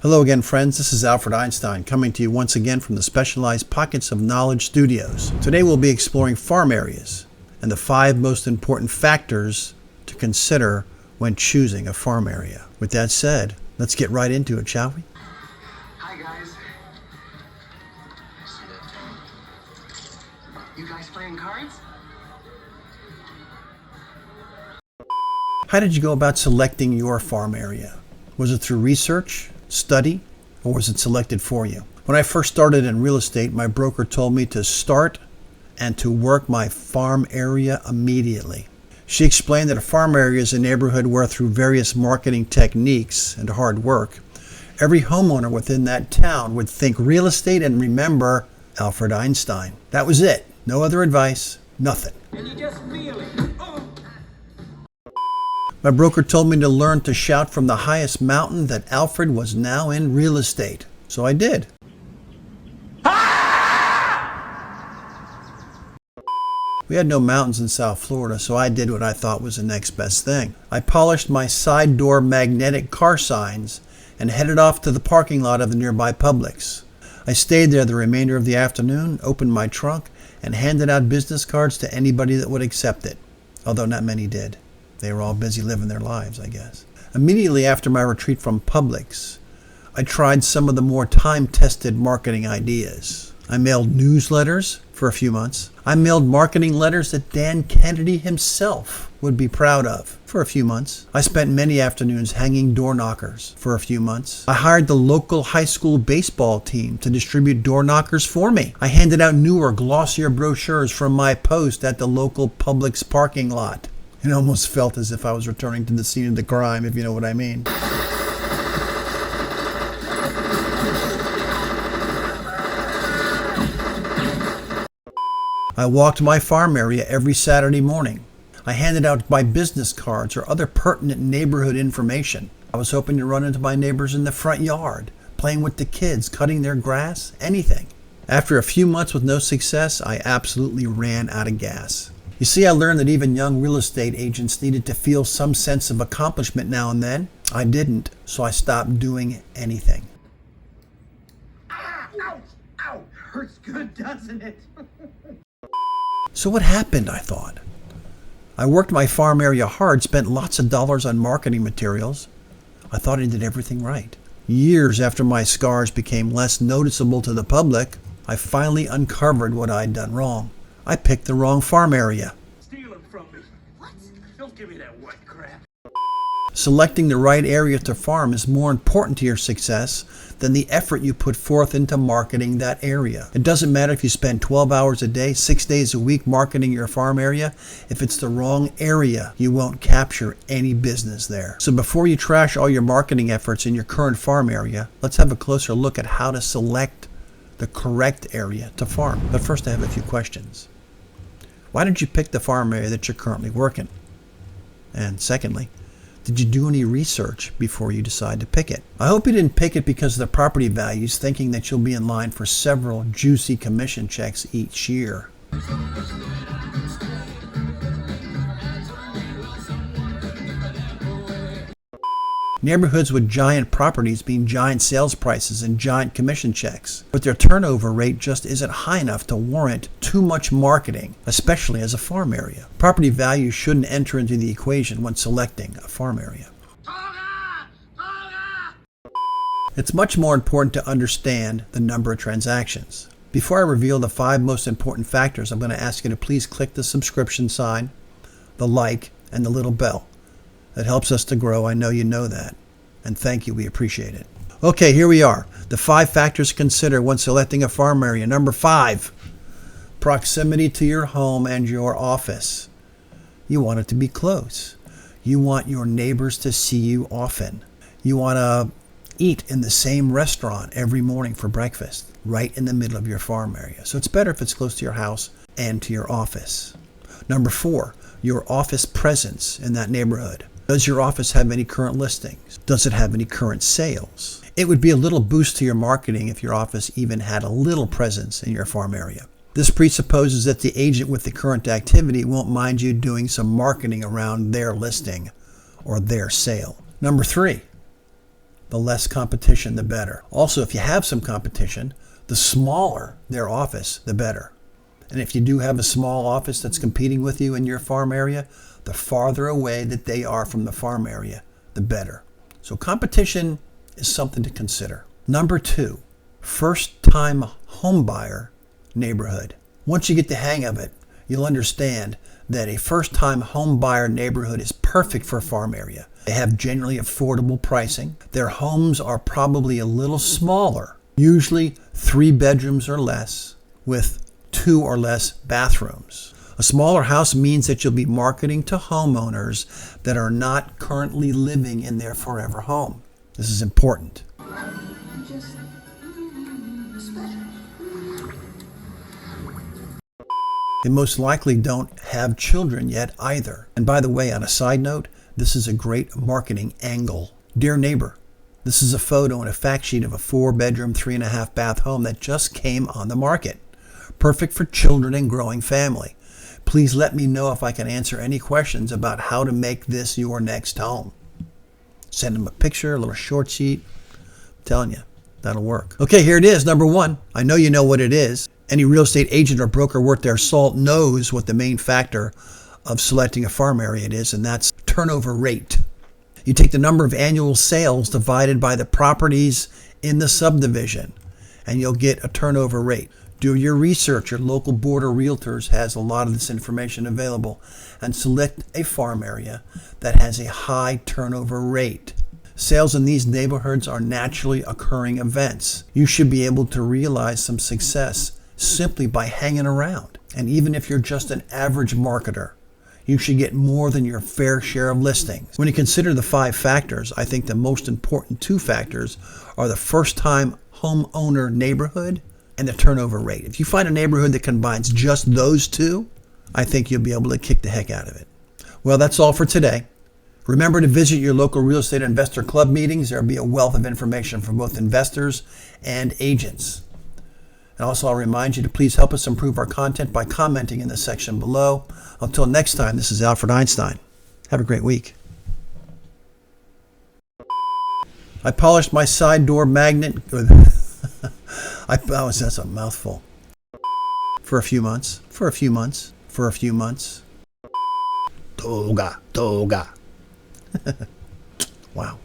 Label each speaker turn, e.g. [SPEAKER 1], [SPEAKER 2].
[SPEAKER 1] Hello again, friends. This is Alfred Einstein coming to you once again from the Specialized Pockets of Knowledge Studios. Today we'll be exploring farm areas and the 5 most important factors to consider when choosing a farm area. With that said, let's get right into it, shall we?
[SPEAKER 2] Hi guys. You guys playing cards?
[SPEAKER 1] How did you go about selecting your farm area? Was it through research, study, or was it selected for you? When I first started in real estate, my broker told me to start and to work my farm area immediately. She explained that a farm area is a neighborhood where through various marketing techniques and hard work, every homeowner within that town would think real estate and remember Alfred Einstein. That was it. No other advice, nothing.
[SPEAKER 2] And you just feel it. Oh.
[SPEAKER 1] My broker told me to learn to shout from the highest mountain that Alfred was now in real estate. So I did. We had no mountains in South Florida, so I did what I thought was the next best thing. I polished my side door magnetic car signs and headed off to the parking lot of the nearby Publix. I stayed there the remainder of the afternoon, opened my trunk, and handed out business cards to anybody that would accept it, although not many did. They were all busy living their lives, I guess. Immediately after my retreat from Publix, I tried some of the more time-tested marketing ideas. I mailed newsletters for a few months. I mailed marketing letters that Dan Kennedy himself would be proud of for a few months. I spent many afternoons hanging door knockers for a few months. I hired the local high school baseball team to distribute door knockers for me. I handed out newer, glossier brochures from my post at the local Publix parking lot. It almost felt as if I was returning to the scene of the crime, if you know what I mean. I walked my farm area every Saturday morning. I handed out my business cards or other pertinent neighborhood information. I was hoping to run into my neighbors in the front yard, playing with the kids, cutting their grass, anything. After a few months with no success, I absolutely ran out of gas. You see, I learned that even young real estate agents needed to feel some sense of accomplishment now and then. I didn't, so I stopped doing anything.
[SPEAKER 2] Ow! Ow! Hurts good, doesn't it?
[SPEAKER 1] So what happened, I thought? I worked my farm area hard, spent lots of dollars on marketing materials. I thought I did everything right. Years after my scars became less noticeable to the public, I finally uncovered what I'd done wrong. I picked the wrong farm area.
[SPEAKER 2] Stealing from me. What? Don't give me that white crap.
[SPEAKER 1] Selecting the right area to farm is more important to your success than the effort you put forth into marketing that area. It doesn't matter if you spend 12 hours a day, 6 days a week marketing your farm area. If it's the wrong area, you won't capture any business there. So before you trash all your marketing efforts in your current farm area, let's have a closer look at how to select the correct area to farm. But first I have a few questions. Why did you pick the farm area that you're currently working? And secondly, did you do any research before you decide to pick it? I hope you didn't pick it because of the property values, thinking that you'll be in line for several juicy commission checks each year. Neighborhoods with giant properties mean giant sales prices and giant commission checks, but their turnover rate just isn't high enough to warrant too much marketing, especially as a farm area. Property values shouldn't enter into the equation when selecting a farm area. It's much more important to understand the number of transactions. Before I reveal the 5 most important factors, I'm going to ask you to please click the subscription sign, the like, and the little bell. That helps us to grow. I know you know that. And thank you. We appreciate it. Okay, here we are. The 5 factors to consider when selecting a farm area. Number 5, proximity to your home and your office. You want it to be close. You want your neighbors to see you often. You want to eat in the same restaurant every morning for breakfast, right in the middle of your farm area. So it's better if it's close to your house and to your office. Number 4, your office presence in that neighborhood. Does your office have any current listings? Does it have any current sales? It would be a little boost to your marketing if your office even had a little presence in your farm area. This presupposes that the agent with the current activity won't mind you doing some marketing around their listing or their sale. Number 3, the less competition, the better. Also, if you have some competition, the smaller their office, the better. And if you do have a small office that's competing with you in your farm area, the farther away that they are from the farm area, the better. So competition is something to consider. Number 2, first-time homebuyer neighborhood. Once you get the hang of it, you'll understand that a first-time homebuyer neighborhood is perfect for a farm area. They have generally affordable pricing. Their homes are probably a little smaller, usually 3 bedrooms or less, with 2 or less bathrooms. A smaller house means that you'll be marketing to homeowners that are not currently living in their forever home. This is important. They most likely don't have children yet either. And by the way, on a side note, this is a great marketing angle. Dear neighbor, this is a photo and a fact sheet of a 4-bedroom, 3.5 bath home that just came on the market. Perfect for children and growing family. Please let me know if I can answer any questions about how to make this your next home. Send them a picture, a little short sheet. I'm telling you, that'll work. Okay, here it is, number 1. I know you know what it is. Any real estate agent or broker worth their salt knows what the main factor of selecting a farm area it is, and that's turnover rate. You take the number of annual sales divided by the properties in the subdivision, and you'll get a turnover rate. Do your research. Your local board of realtors has a lot of this information available, and select a farm area that has a high turnover rate. Sales in these neighborhoods are naturally occurring events. You should be able to realize some success simply by hanging around. And even if you're just an average marketer, you should get more than your fair share of listings. When you consider the 5 factors, I think the most important 2 factors are the first-time homeowner neighborhood and the turnover rate. If you find a neighborhood that combines just those 2, I think you'll be able to kick the heck out of it. Well, that's all for today. Remember to visit your local real estate investor club meetings. There'll be a wealth of information for both investors and agents. And also, I'll remind you to please help us improve our content by commenting in the section below. Until next time, this is Alfred Einstein. Have a great week. I polished my side door magnet. That's a mouthful. For a few months. Toga. Wow.